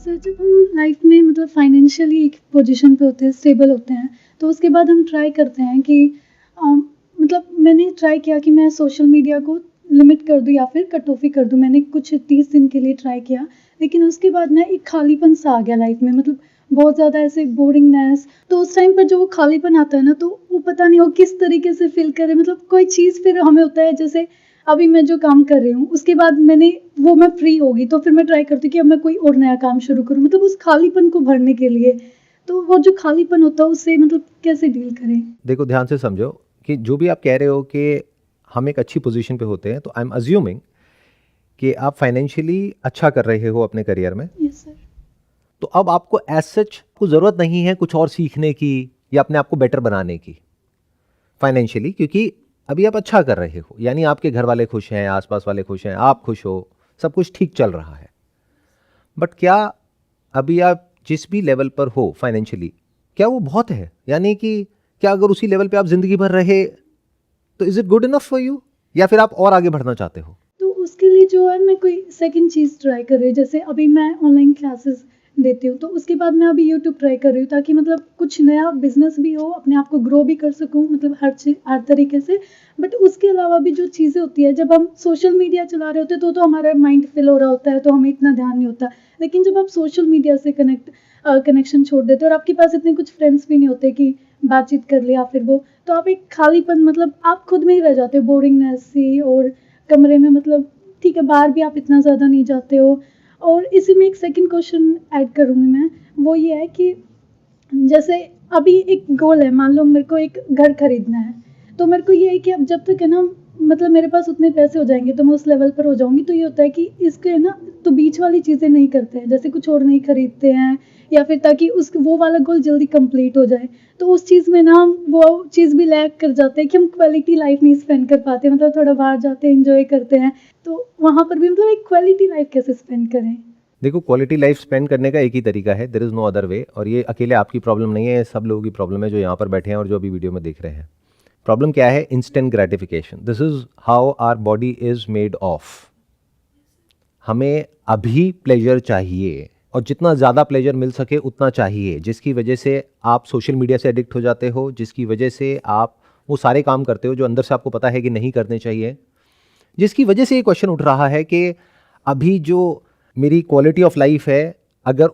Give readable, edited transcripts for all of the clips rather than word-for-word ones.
Sir जब हम life में मतलब फाइनेंशियली एक पोजीशन पे होते हैं, स्टेबल होते हैं, तो उसके बाद हम ट्राई करते हैं कि मतलब मैंने ट्राई किया कि मैं सोशल मीडिया को लिमिट कर दूँ या फिर कट ऑफ ही कर दूँ। मैंने कुछ 30 दिन के लिए ट्राई किया, लेकिन उसके बाद ना एक खालीपन सा आ गया लाइफ में, मतलब बहुत ज़्यादा ऐसे बोरिंगनेस। तो उस टाइम पर जो वो खालीपन आता है ना, तो वो पता नहीं वो किस तरीके से फ़ील करें, मतलब कोई चीज़ फिर हमें होता है जैसे अभी मैं जो काम कर रही हूँ, उसके बाद मैं फ्री होगी, तो फिर मैं ट्राई करती हूँ कि अब मैं कोई और नया काम शुरू करूँ, मतलब उस खालीपन को भरने के लिए। तो वो जो खालीपन होता है, उससे मतलब कैसे डील करें? देखो, ध्यान से समझो कि जो भी आप कह रहे हो कि हम एक अच्छी पोजीशन पे होते हैं, तो आई एम अज्यूमिंग कि आप फाइनेंशियली अच्छा कर रहे हो अपने करियर में। Yes sir. तो अब आपको एज सच को ज़रूरत नहीं है कुछ और सीखने की या अपने आप को बेटर बनाने की फाइनेंशियली, क्योंकि अभी आप अच्छा कर रहे हो, यानी आपके घर वाले खुश हैं, आसपास वाले खुश हैं, आप खुश हो, सब कुछ ठीक चल रहा है। बट क्या अभी आप जिस भी लेवल पर हो फाइनेंशियली, क्या वो बहुत है? यानी कि क्या अगर उसी लेवल पे आप जिंदगी भर रहे तो is it good enough for you, या फिर आप और आगे बढ़ना चाहते हो? तो उसके लिए जो है मैं कोई सेकंड चीज़ ट्राई कर रही हूँ, जैसे अभी मैं ऑनलाइन क्लासेस देती हूँ, तो उसके बाद मैं अभी यूट्यूब ट्राई कर रही हूँ, ताकि मतलब कुछ नया बिजनेस भी हो, अपने आप को ग्रो भी कर सकूँ, मतलब हर तरीके से। बट उसके अलावा भी जो चीज़ें होती है, जब हम सोशल मीडिया चला रहे होते हैं तो हमारा माइंड फिल हो रहा होता है, तो हमें इतना ध्यान नहीं होता। लेकिन जब आप सोशल मीडिया से कनेक्शन छोड़ देते हो और आपके पास इतने कुछ फ्रेंड्स भी नहीं होते कि बातचीत कर लिया फिर वो, तो आप एक खालीपन, मतलब आप खुद में ही रह जाते हो, बोरिंगनेस सी, और कमरे में, मतलब ठीक है, बाहर भी आप इतना ज़्यादा नहीं जाते हो। और इसी में एक सेकंड क्वेश्चन ऐड करूँगी मैं, वो ये है कि जैसे अभी एक गोल है, मान लो मेरे को एक घर खरीदना है, तो मेरे को ये है कि अब जब तक है ना, मतलब मेरे पास उतने पैसे हो जाएंगे तो मैं उस लेवल पर हो जाऊंगी, तो ये होता है कि इसके है ना, तो बीच वाली चीज़ें नहीं करते हैं, जैसे कुछ और नहीं खरीदते हैं, या फिर ताकि उस वो वाला गोल जल्दी कंप्लीट हो जाए। तो उस चीज़ में ना हम वो चीज़ भी लैक कर जाते हैं कि हम क्वालिटी लाइफ नहीं स्पेंड कर पाते, मतलब थोड़ा बाहर जाते हैं, इंजॉय करते हैं, तो वहाँ पर भी मतलब एक क्वालिटी लाइफ कैसे स्पेंड करें? देखो, क्वालिटी लाइफ स्पेंड करने का एक ही तरीका है, there is no other way. और ये अकेले आपकी प्रॉब्लम नहीं है, ये सब लोगों की प्रॉब्लम है जो यहाँ पर बैठे हैं और जो अभी वीडियो में देख रहे हैं। प्रॉब्लम क्या है? Instant gratification. This is how our body is made of. हमें अभी प्लेजर चाहिए, और जितना ज़्यादा प्लेजर मिल सके उतना चाहिए, जिसकी वजह से आप सोशल मीडिया से एडिक्ट हो जाते हो, जिसकी वजह से आप वो सारे काम करते हो जो अंदर से आपको पता है कि नहीं करने चाहिए, जिसकी वजह से ये क्वेश्चन उठ रहा है कि अभी जो मेरी क्वालिटी ऑफ लाइफ है, अगर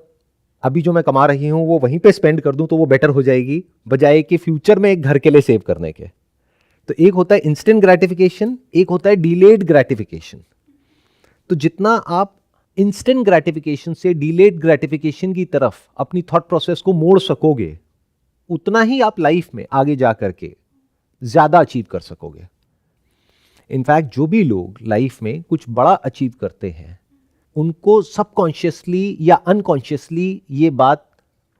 अभी जो मैं कमा रही हूँ वो वहीं पे स्पेंड कर दूँ तो वो बेटर हो जाएगी, बजाय कि फ्यूचर में एक घर के लिए सेव करने के। तो एक होता है इंस्टेंट ग्रेटिफिकेशन, एक होता है डिलेड ग्रेटिफिकेशन। तो जितना आप इंस्टेंट ग्रेटिफिकेशन से डिलेड ग्रेटिफिकेशन की तरफ अपनी थॉट प्रोसेस को मोड़ सकोगे, उतना ही आप लाइफ में आगे जा करके ज्यादा अचीव कर सकोगे। इनफैक्ट जो भी लोग लाइफ में कुछ बड़ा अचीव करते हैं, उनको सबकॉन्शियसली या अनकॉन्शियसली ये बात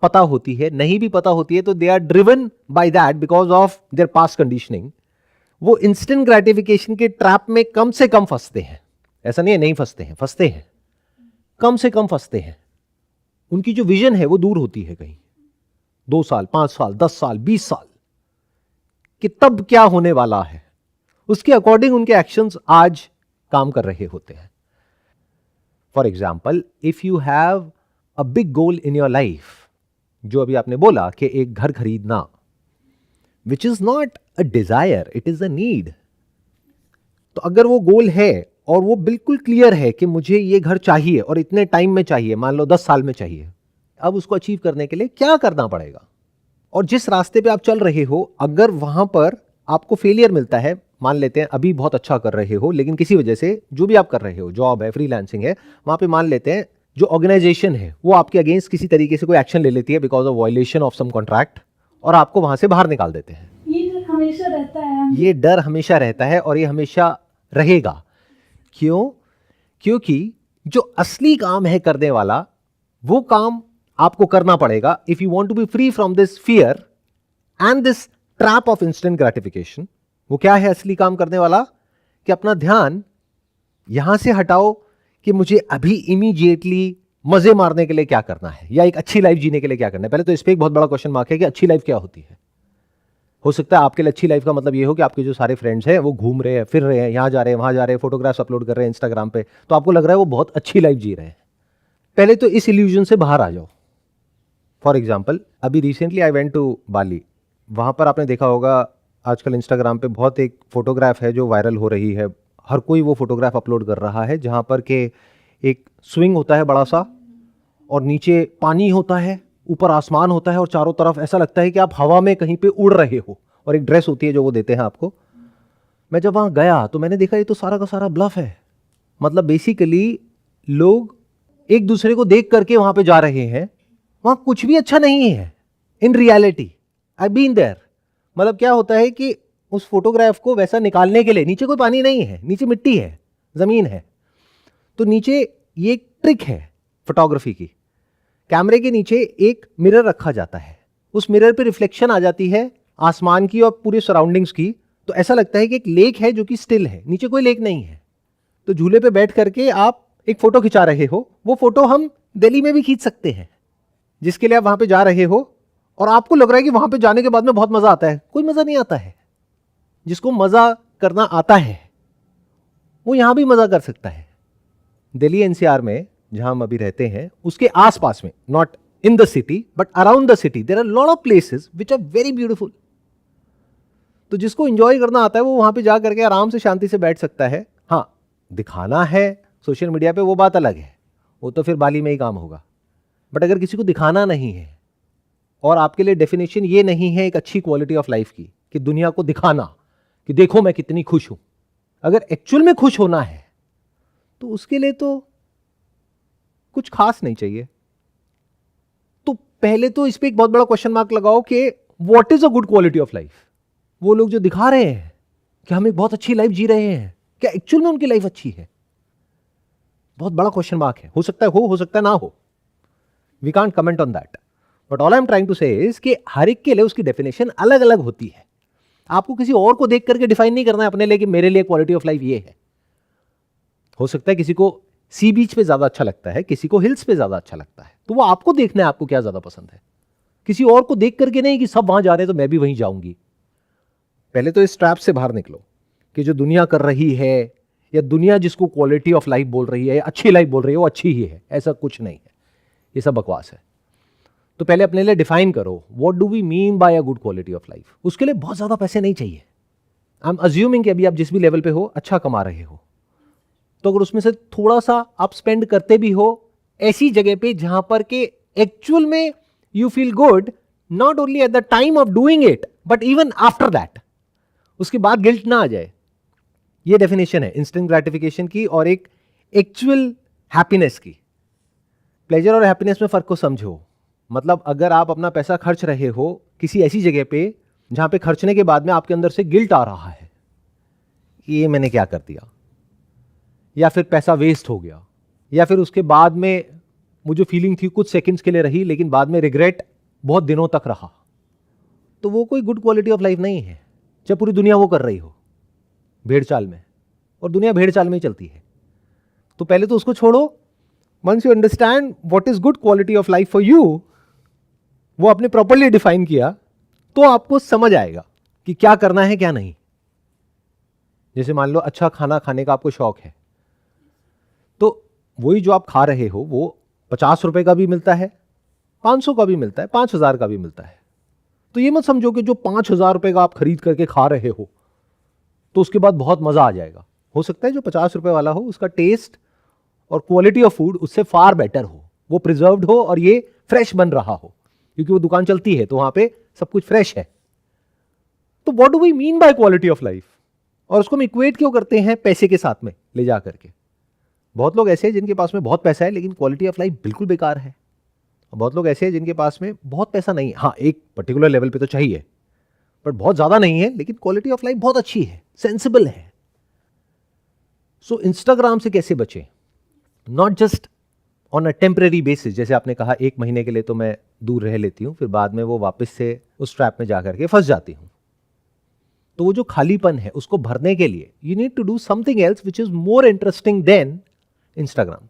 पता होती है, नहीं भी पता होती है तो they are driven by that because of their past conditioning. वो इंस्टेंट ग्रेटिफिकेशन के ट्रैप में कम से कम फंसते हैं। ऐसा नहीं है नहीं फंसते हैं, फंसते हैं, कम से कम फंसते हैं। उनकी जो विजन है वो दूर होती है कहीं 2 साल, 5 साल, 10 साल, 20 साल, कि तब क्या होने वाला है, उसके अकॉर्डिंग उनके एक्शंस आज काम कर रहे होते हैं। For example, if you have a big goal in your life, जो अभी आपने बोला कि एक घर खरीदना, which is not a desire, it is a need. तो अगर वो गोल है और वो बिल्कुल क्लियर है कि मुझे ये घर चाहिए और इतने टाइम में चाहिए, मान लो 10 साल में चाहिए, अब उसको अचीव करने के लिए क्या करना पड़ेगा, और जिस रास्ते पे आप चल रहे हो, अगर वहां पर आपको फेलियर मिलता है, मान लेते हैं अभी बहुत अच्छा कर रहे हो लेकिन किसी वजह से जो भी आप कर रहे हो, जॉब है, फ्रीलांसिंग है, वहां पे मान लेते हैं जो ऑर्गेनाइजेशन है वो आपके अगेंस्ट किसी तरीके से कोई एक्शन ले लेती है because of violation of some contract, और आपको वहां से बाहर निकाल देते हैं। ये डर हमेशा रहता है। ये डर हमेशा रहता है और ये हमेशा रहेगा। क्यों? क्योंकि जो असली काम है करने वाला, वो काम आपको करना पड़ेगा if you want to be free from this fear and this trap of instant gratification. वो क्या है असली काम करने वाला? कि अपना ध्यान यहां से हटाओ कि मुझे अभी इमीडिएटली मजे मारने के लिए क्या करना है, या एक अच्छी लाइफ जीने के लिए क्या करना है। पहले तो इस पे एक बहुत बड़ा क्वेश्चन मार्क है कि अच्छी लाइफ क्या होती है। हो सकता है आपके लिए अच्छी लाइफ का मतलब ये हो कि आपके जो सारे फ्रेंड्स हैं वो घूम रहे हैं, फिर रहे हैं, यहां जा रहे हैं, वहां जा रहे हैं, फोटोग्राफ्स अपलोड कर रहे हैं इंस्टाग्राम पे, तो आपको लग रहा है वो बहुत अच्छी लाइफ जी रहे हैं। पहले तो इस इल्यूजन से बाहर आ जाओ। फॉर एग्जाम्पल, अभी रिसेंटली आई वेंट टू बाली। वहाँ पर आपने देखा होगा आजकल इंस्टाग्राम पे बहुत एक फोटोग्राफ है जो वायरल हो रही है। हर कोई वो फोटोग्राफ अपलोड कर रहा है जहाँ पर के एक स्विंग होता है बड़ा सा, और नीचे पानी होता है, ऊपर आसमान होता है, और चारों तरफ ऐसा लगता है कि आप हवा में कहीं पे उड़ रहे हो, और एक ड्रेस होती है जो वो देते हैं आपको। मैं जब वहाँ गया तो मैंने देखा ये तो सारा का सारा ब्लफ है। मतलब बेसिकली लोग एक दूसरे को देख करके वहाँ पे जा रहे हैं, वहाँ कुछ भी अच्छा नहीं है in reality. I been there. मतलब क्या होता है कि उस फोटोग्राफ को वैसा निकालने के लिए नीचे कोई पानी नहीं है, नीचे मिट्टी है, ज़मीन है। तो नीचे ये एक ट्रिक है फोटोग्राफी की। कैमरे के नीचे एक मिरर रखा जाता है, उस मिरर पे रिफ्लेक्शन आ जाती है आसमान की और पूरे सराउंडिंग्स की। तो ऐसा लगता है कि एक लेक है जो कि स्टिल है, नीचे कोई लेक नहीं है। तो झूले पे बैठ करके आप एक फोटो खिंचा रहे हो। वो फोटो हम दिल्ली में भी खींच सकते हैं, जिसके लिए आप वहां पे जा रहे हो, और आपको लग रहा है कि वहां पे जाने के बाद में बहुत मजा आता है। कोई मजा नहीं आता है। जिसको मजा करना आता है वो यहां भी मजा कर सकता है। दिल्ली एनसीआर में जहां हम अभी रहते हैं, उसके आसपास में, not in the city but around the city, there are lot of places which are very beautiful. तो जिसको एंजॉय करना आता है वो वहां पे जा करके आराम से शांति से बैठ सकता है। हाँ, दिखाना है सोशल मीडिया पे वो बात अलग है, वो तो फिर बाली में ही काम होगा। बट अगर किसी को दिखाना नहीं है, और आपके लिए डेफिनेशन ये नहीं है एक अच्छी क्वालिटी ऑफ लाइफ की कि दुनिया को दिखाना कि देखो मैं कितनी खुश हूं, अगर एक्चुअल में खुश होना है तो उसके लिए तो कुछ खास नहीं चाहिए। तो पहले तो इस पे एक बहुत बड़ा क्वेश्चन मार्क लगाओ कि what is a good quality of life. वो लोग जो दिखा रहे हैं कि हम एक बहुत अच्छी लाइफ जी रहे हैं, क्या एक्चुअल में उनकी लाइफ अच्छी है? बहुत बड़ा क्वेश्चन मार्क है। हो सकता है हो सकता है ना हो। We can't comment on that. But all I am trying to say is कि हर एक के लिए उसकी डेफिनेशन अलग अलग होती है। आपको किसी और को देख करके डिफाइन नहीं करना है अपने लिए कि मेरे लिए क्वालिटी ऑफ लाइफ ये है। हो सकता है किसी को सी बीच पे ज्यादा अच्छा लगता है, किसी को हिल्स पे ज्यादा अच्छा लगता है, तो वो आपको देखना है आपको क्या ज्यादा पसंद है। किसी और को देख करके नहीं कि सब वहां जा रहे हैं तो मैं भी वहीं जाऊंगी। पहले तो इस ट्रैप से बाहर निकलो कि जो दुनिया कर रही है, या दुनिया जिसको क्वालिटी ऑफ लाइफ बोल रही है या अच्छी लाइफ बोल रही है, वो अच्छी ही है। ऐसा कुछ नहीं है, ये सब बकवास है। तो पहले अपने लिए डिफाइन करो what do we mean by a good quality of life. उसके लिए बहुत ज्यादा पैसे नहीं चाहिए। आई एम अज्यूमिंग कि अभी आप जिस भी लेवल पे हो अच्छा कमा रहे हो, तो अगर उसमें से थोड़ा सा आप स्पेंड करते भी हो ऐसी जगह पे जहां पर के एक्चुअल में you feel good, not only at the time of doing it but even after that, उसके बाद गिल्ट ना आ जाए। ये डेफिनेशन है इंस्टेंट ग्रेटिफिकेशन की और एक एक्चुअल हैप्पीनेस की। प्लेजर और हैप्पीनेस में फर्क को समझो। मतलब अगर आप अपना पैसा खर्च रहे हो किसी ऐसी जगह पे जहां पे खर्चने के बाद में आपके अंदर से गिल्ट आ रहा है कि ये मैंने क्या कर दिया, या फिर पैसा वेस्ट हो गया, या फिर उसके बाद में वो जो फीलिंग थी कुछ सेकंड्स के लिए रही लेकिन बाद में रिग्रेट बहुत दिनों तक रहा, तो वो कोई गुड क्वालिटी ऑफ लाइफ नहीं है। जब पूरी दुनिया वो कर रही हो भेड़ चाल में, और दुनिया भेड़ चाल में ही चलती है, तो पहले तो उसको छोड़ो। Once you understand what is good quality of life for you, वो आपने प्रॉपर्ली डिफाइन किया, तो आपको समझ आएगा कि क्या करना है क्या नहीं। जैसे मान लो अच्छा खाना खाने का आपको शौक है, तो वही जो आप खा रहे हो वो 50 रुपए का भी मिलता है, 500 का भी मिलता है, 5000 का भी मिलता है। तो ये मत समझो कि जो 5000 रुपए का आप खरीद करके खा रहे हो तो उसके बाद बहुत मजा आ जाएगा। हो सकता है जो 50 रुपए वाला हो उसका टेस्ट और क्वालिटी ऑफ फूड उससे फार बेटर हो, वो प्रिजर्व्ड हो और ये फ्रेश बन रहा हो, क्योंकि वो दुकान चलती है तो वहां पे सब कुछ फ्रेश है। तो what do we mean by quality of life? और उसको हम इक्वेट क्यों करते हैं पैसे के साथ में ले जा करके? बहुत लोग ऐसे हैं जिनके पास में बहुत पैसा है लेकिन क्वालिटी ऑफ लाइफ बिल्कुल बेकार है। बहुत लोग ऐसे हैं जिनके पास में बहुत पैसा नहीं है, हाँ एक पर्टिकुलर लेवल पे तो चाहिए बट बहुत ज्यादा नहीं है, लेकिन क्वालिटी ऑफ लाइफ बहुत अच्छी है, सेंसिबल है। सो इंस्टाग्राम से कैसे बचें? Not just on a temporary basis, जैसे आपने कहा 1 महीने के लिए तो मैं दूर रह लेती हूं, फिर बाद में वो वापस से उस ट्रैप में जाकर के फंस जाती हूं। तो वो जो खालीपन है उसको भरने के लिए you need to do something else which is more interesting than Instagram.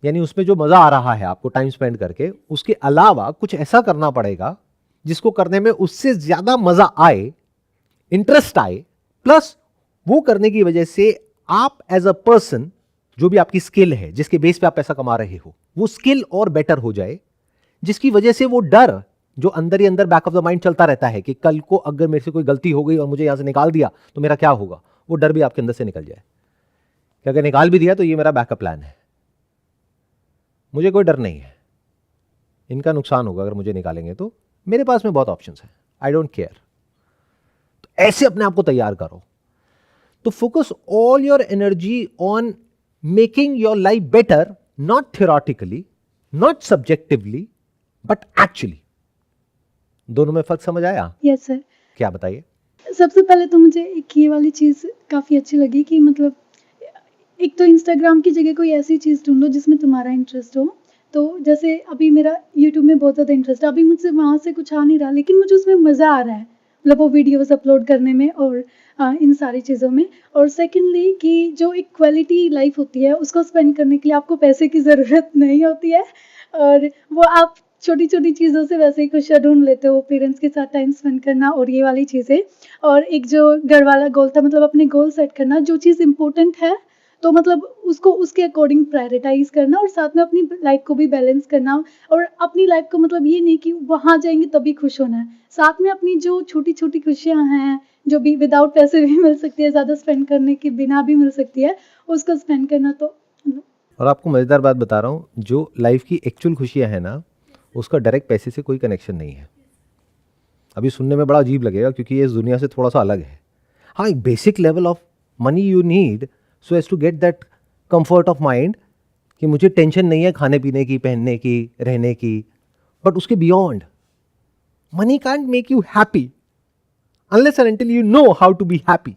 यानी उसमें जो मजा आ रहा है आपको टाइम स्पेंड करके, उसके अलावा कुछ ऐसा करना पड़ेगा जिसको करने में उससे ज्यादा मजा आए, इंटरेस्ट आए, प्लस वो करने की वजह से आप एज अ पर्सन जो भी आपकी स्किल है जिसके बेस पे आप पैसा कमा रहे हो वो स्किल और बेटर हो जाए, जिसकी वजह से वो डर जो अंदर ही अंदर बैक ऑफ द माइंड चलता रहता है कि कल को अगर मेरे से कोई गलती हो गई और मुझे यहां से निकाल दिया तो मेरा क्या होगा, वो डर भी आपके अंदर से निकल जाए कि अगर निकाल भी दिया तो ये मेरा बैकअप प्लान है, मुझे कोई डर नहीं है, इनका नुकसान होगा अगर मुझे निकालेंगे तो मेरे पास में बहुत ऑप्शंस हैं, आई डोंट केयर। तो ऐसे अपने आप को तैयार करो। तो focus all your energy on making your life better, not theoretically, not subjectively, but actually. दोनों में फर्क समझ आया? Yes sir. क्या बताइए? सबसे पहले तो मुझे एक ये वाली चीज़ काफ़ी अच्छी लगी कि मतलब एक तो इंस्टाग्राम की जगह कोई ऐसी चीज़ ढूंढो जिसमें तुम्हारा इंटरेस्ट हो। तो जैसे अभी मेरा यूट्यूब में बहुत ज़्यादा इंटरेस्ट है, अभी मुझसे वहाँ से कुछ आ नहीं रहा, लेकिन मुझे उसमें मज़ा आ रहा है, मतलब वो वीडियोस अपलोड करने में और इन सारी चीज़ों में। और सेकेंडली कि जो एक क्वालिटी लाइफ होती है उसको स्पेंड करने के लिए आपको पैसे की ज़रूरत नहीं होती है, और वो आप छोटी छोटी चीज़ों से वैसे ही खुशियाँ ढूंढ लेते हो, पेरेंट्स के साथ टाइम स्पेंड करना और ये वाली चीज़ें। और एक जो घर वाला गोल था, मतलब अपने गोल सेट करना, जो चीज़ इम्पोर्टेंट है तो मतलब उसको उसके अकॉर्डिंग प्रायोरिटाइज करना, और साथ में अपनी लाइफ को भी बैलेंस करना। और अपनी लाइफ को मतलब ये नहीं कि वहाँ जाएंगे तभी खुश होना है, साथ में अपनी जो छोटी छोटी खुशियाँ हैं जो भी विदाउट पैसे भी मिल सकती है, ज़्यादा स्पेंड करने के बिना भी मिल सकती है, उसको स्पेंड करना। तो और आपको मज़ेदार बात बता रहा हूँ, जो लाइफ की एक्चुअल खुशियाँ हैं ना, उसका डायरेक्ट पैसे से कोई कनेक्शन नहीं है। अभी सुनने में बड़ा अजीब लगेगा क्योंकि ये इस दुनिया से थोड़ा सा अलग है। हाँ, एक basic level of money you need so as to get that comfort of mind कि मुझे टेंशन नहीं है खाने पीने की, पहनने की, रहने की, बट उसके beyond money can't make you happy unless and until you know how to be happy.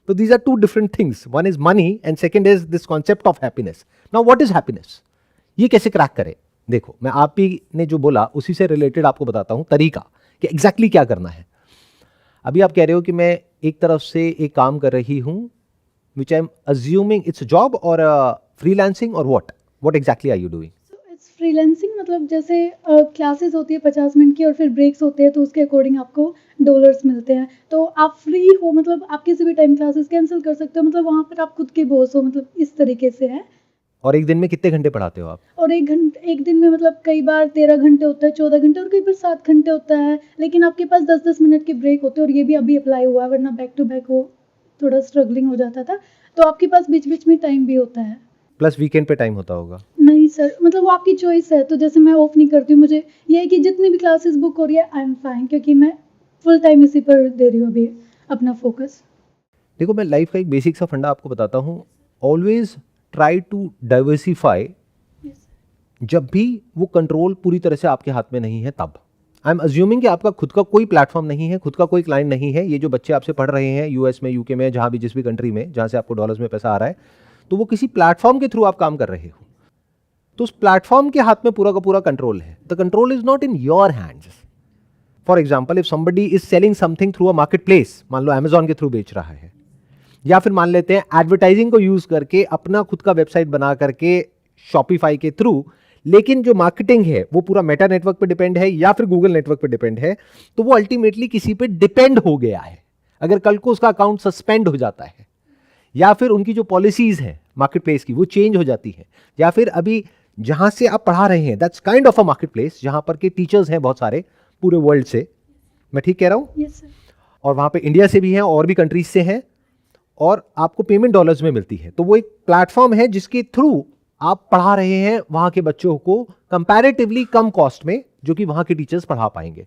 So these are two different things. One is money and second is this concept of happiness. Now what is happiness? ये कैसे crack करें? देखो, मैं आप ही ने जो बोला उसी से रिलेटेड आपको बताता हूँ तरीका कि एग्जैक्टली क्या करना है। अभी आप कह रहे हो कि मैं एक तरफ से एक काम कर रही हूँ which I am assuming it's a job or a freelancing or what? What exactly are you doing? Freelancing मतलब जैसे क्लासेस होती है 50 मिनट की और फिर ब्रेक्स होते हैं, तो उसके अकॉर्डिंग आपको डॉलर्स मिलते हैं। तो आप फ्री हो, मतलब आप किसी भी टाइम क्लासेस कैंसिल कर सकते हो, मतलब वहाँ पर आप खुद के बॉस हो, मतलब इस तरीके से है। और एक दिन में कितने घंटे पढ़ाते हो आप? और एक दिन में मतलब कई बार 13 घंटे होता है, 14 घंटे, और कई बार 7 घंटे होता है, लेकिन आपके पास 10-10 मिनट के ब्रेक होते हैं। और ये भी अभी अप्लाई हुआ है, वरना बैक टू बैक वो थोड़ा स्ट्रगलिंग हो जाता था। तो आपके पास बीच बीच में टाइम भी होता है। प्लस वीकेंड पे टाइम होता होगा? नहीं सर, मतलब वो आपकी चॉइस है। तो जैसे मैं ऑफ नहीं करती हूँ, मुझे ये है कि जितनी भी क्लासेस बुक हो रही है आई एम फाइन, क्योंकि मैं फुल टाइम इसी पर दे रही हूँ अभी अपना फोकस। देखो, मैं लाइफ का एक बेसिक सा फंडा आपको बताता हूँ। Always try to diversify. जब भी वो कंट्रोल पूरी तरह से आपके हाथ में नहीं है तब। आई एम अज्यूमिंग कि आपका खुद का कोई प्लेटफॉर्म नहीं है, खुद का कोई क्लाइंट नहीं है। ये जो बच्चे आपसे पढ़ रहे हैं यूएस में, यूके में, जहाँ भी जिस भी कंट्री में जहाँ से आपको डॉलर्स में पैसा आ रहा है, तो वो किसी प्लेटफॉर्म के थ्रू आप काम कर रहे हो। तो उस प्लेटफॉर्म के हाथ में पूरा का पूरा कंट्रोल है। The control is not in your hands. For example, if somebody is selling something through a market place, मान लो अमेजॉन के थ्रू बेच रहा है, या फिर मान लेते हैं एडवर्टाइजिंग को यूज करके अपना खुद का वेबसाइट बना करके शॉपिफाई के थ्रू, लेकिन जो मार्केटिंग है वो पूरा मेटा नेटवर्क पे डिपेंड है या फिर गूगल नेटवर्क पे डिपेंड है, तो वो अल्टीमेटली किसी पे डिपेंड हो गया है। अगर कल को उसका अकाउंट सस्पेंड हो जाता है, या फिर उनकी जो पॉलिसीज हैं मार्केट प्लेस की वो चेंज हो जाती है, या फिर अभी जहां से आप पढ़ा रहे हैं that's kind of a market place, जहां पर के टीचर्स हैं बहुत सारे पूरे वर्ल्ड से, मैं ठीक कह रहा हूं? Yes sir. और वहां पे इंडिया से भी हैं और भी कंट्रीज से हैं, और आपको पेमेंट डॉलर्स में मिलती है। तो वो एक प्लेटफॉर्म है जिसके थ्रू आप पढ़ा रहे हैं वहां के बच्चों को कंपैरेटिवली कम कॉस्ट में, जो कि वहां के टीचर्स पढ़ा पाएंगे।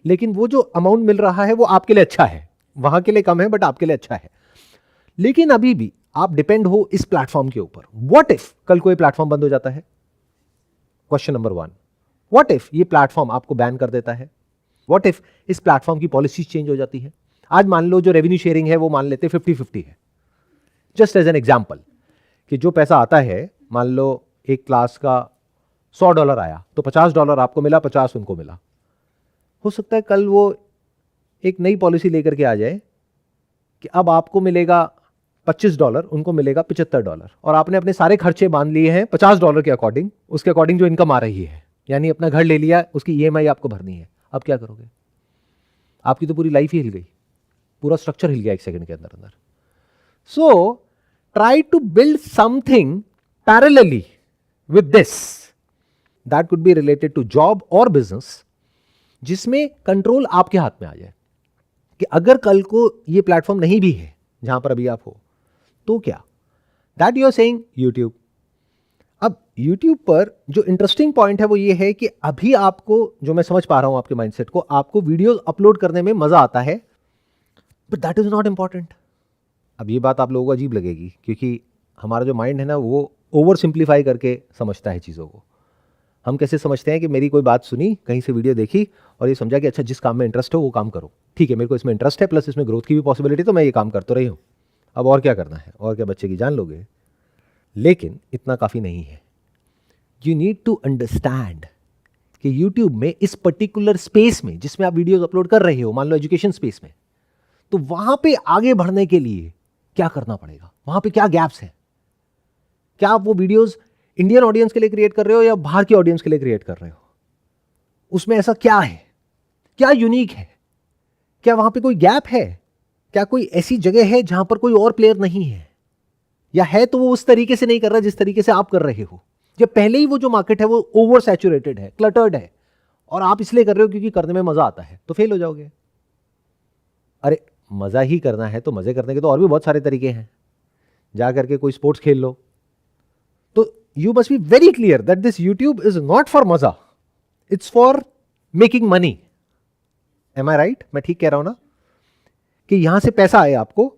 लेकिन वो जो अमाउंट मिल रहा है वो आपके लिए अच्छा है, वहां के लिए कम है बट आपके लिए अच्छा है। लेकिन अभी भी आप डिपेंड हो इस प्लेटफॉर्म के ऊपर। व्हाट इफ कल कोई प्लेटफॉर्म बंद हो जाता है? क्वेश्चन नंबर 1, व्हाट इफ ये प्लेटफॉर्म आपको बैन कर देता है? व्हाट इफ इस प्लेटफॉर्म की पॉलिसी चेंज हो जाती है? आज मान लो जो रेवेन्यू शेयरिंग है वो मान लेते 50-50 है, जस्ट एज एन एग्जाम्पल, कि जो पैसा आता है, मान लो एक क्लास का $100 आया तो $50 आपको मिला, 50 उनको मिला। हो सकता है कल वो एक नई पॉलिसी लेकर के आ जाए कि अब आपको मिलेगा $25, उनको मिलेगा $75, और आपने अपने सारे खर्चे बांध लिए हैं $50 के अकॉर्डिंग, उसके अकॉर्डिंग जो इनकम आ रही है, यानी अपना घर ले लिया, उसकी EMI आपको भरनी है। अब क्या करोगे? आपकी तो पूरी लाइफ ही हिल गई, पूरा स्ट्रक्चर हिल गया एक सेकंड के अंदर अंदर। So try to build something parallelly with this, that could be related to job और बिजनेस, जिसमें कंट्रोल आपके हाथ में आ जाए कि अगर कल को ये प्लेटफॉर्म नहीं भी है जहां पर अभी आप हो तो क्या, that you are saying YouTube. अब यूट्यूब पर जो इंटरेस्टिंग पॉइंट है वो ये है कि अभी आपको, जो मैं समझ पा रहा हूं आपके माइंडसेट को, आपको वीडियो अपलोड करने में मजा आता है, but that is not important. अब ये बात आप लोगों को अजीब लगेगी क्योंकि हमारा जो माइंड है ना वो ओवर सिंप्लीफाई करके समझता है चीज़ों को। हम कैसे समझते हैं कि मेरी कोई बात सुनी, कहीं से वीडियो देखी और ये समझा कि अच्छा जिस काम में इंटरेस्ट हो वो काम करो, ठीक है मेरे को इसमें इंटरेस्ट है प्लस इसमें ग्रोथ की भी पॉसिबिलिटी, तो मैं ये काम कर तो रही हूँ, अब और क्या करना है, और क्या बच्चे की जान लोगे। लेकिन इतना काफ़ी नहीं है। यू नीड टू अंडरस्टैंड कि यूट्यूब में इस पर्टिकुलर स्पेस में जिसमें आप वीडियोज अपलोड कर रहे हो, मान लो एजुकेशन स्पेस में, तो वहां पे आगे बढ़ने के लिए क्या करना पड़ेगा, वहां पे क्या गैप्स हैं, क्या आप वो वीडियोस इंडियन ऑडियंस के लिए क्रिएट कर रहे हो या बाहर की ऑडियंस के लिए क्रिएट कर रहे हो, उसमें ऐसा क्या है, क्या यूनिक है, क्या वहां पे कोई गैप है, क्या कोई ऐसी जगह है जहां पर कोई और प्लेयर नहीं है, या है तो वो उस तरीके से नहीं कर रहा जिस तरीके से आप कर रहे हो, या पहले ही वो जो मार्केट है वो ओवर सैचुरेटेड है, क्लटर्ड है, और आप इसलिए कर रहे हो क्योंकि करने में मजा आता है, तो फेल हो जाओगे। अरे मजा ही करना है तो मजे करने के तो और भी बहुत सारे तरीके हैं, जा करके कोई स्पोर्ट्स खेल लो। तो you must be very clear that this YouTube is not for मजा, it's for making money. Am I right? मैं ठीक कह रहा हूं ना कि यहां से पैसा आए आपको,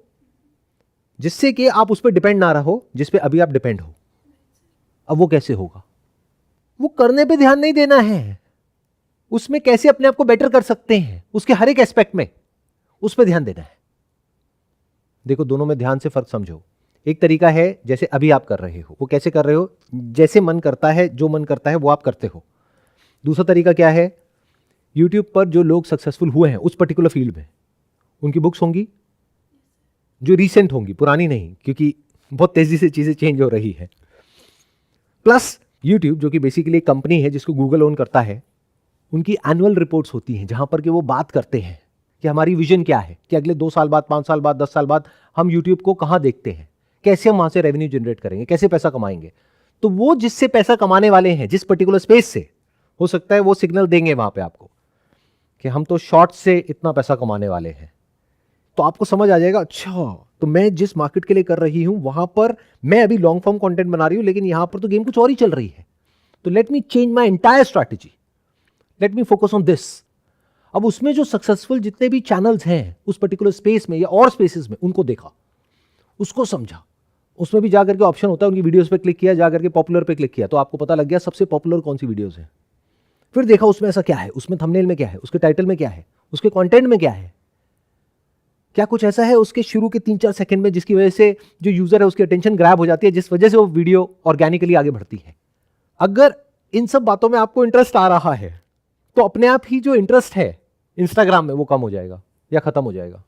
जिससे कि आप उस पर डिपेंड ना रहो जिस पे अभी आप डिपेंड हो। अब वो कैसे होगा? वो करने पे ध्यान नहीं देना है, उसमें कैसे अपने आप को बेटर कर सकते हैं उसके हर एक एस्पेक्ट में, उस पर ध्यान देना है। देखो दोनों में ध्यान से फर्क समझो। एक तरीका है जैसे अभी आप कर रहे हो, वो कैसे कर रहे हो, जैसे मन करता है, जो मन करता है वो आप करते हो। दूसरा तरीका क्या है, यूट्यूब पर जो लोग सक्सेसफुल हुए हैं उस पर्टिकुलर फील्ड में, उनकी बुक्स होंगी जो रीसेंट होंगी, पुरानी नहीं, क्योंकि बहुत तेजी से चीजें चेंज हो रही है। प्लस यूट्यूब जो कि बेसिकली एक कंपनी है जिसको गूगल ओन करता है, उनकी एनुअल रिपोर्ट्स होती हैं जहां पर कि वो बात करते हैं कि हमारी विजन क्या है, कि अगले 2 साल बाद, 5 साल बाद, 10 साल बाद हम यूट्यूब को कहां देखते हैं, कैसे हम वहां से रेवेन्यू जनरेट करेंगे, कैसे पैसा कमाएंगे। तो वो जिससे पैसा कमाने वाले हैं जिस पर्टिकुलर स्पेस से, हो सकता है वो सिग्नल देंगे वहां पे आपको कि हम तो शॉर्ट से इतना पैसा कमाने वाले हैं। तो आपको समझ आ जाएगा, अच्छा तो मैं जिस मार्केट के लिए कर रही हूं वहां पर मैं अभी लॉन्ग फॉर्म कंटेंट बना रही हूं, लेकिन यहां पर तो गेम कुछ और ही चल रही है, तो let me change my entire strategy, let me focus on this. अब उसमें जो सक्सेसफुल जितने भी चैनल्स हैं उस पर्टिकुलर स्पेस में या और स्पेसेस में, उनको देखा, उसको समझा। उसमें भी जाकर के ऑप्शन होता है, उनकी वीडियोस पे क्लिक किया, जाकर के पॉपुलर पे क्लिक किया, तो आपको पता लग गया सबसे पॉपुलर कौन सी वीडियोस है। फिर देखा उसमें ऐसा क्या है, उसमें थंबनेल में क्या है, उसके टाइटल में क्या है, उसके कंटेंट में क्या है, क्या कुछ ऐसा है उसके शुरू के 3-4 सेकंड में जिसकी वजह से जो यूजर है उसकी अटेंशन ग्रैब हो जाती है, जिस वजह से वो वीडियो ऑर्गेनिकली आगे बढ़ती है। अगर इन सब बातों में आपको इंटरेस्ट आ रहा है तो अपने आप ही जो इंटरेस्ट है इंस्टाग्राम में वो कम हो जाएगा या खत्म हो जाएगा।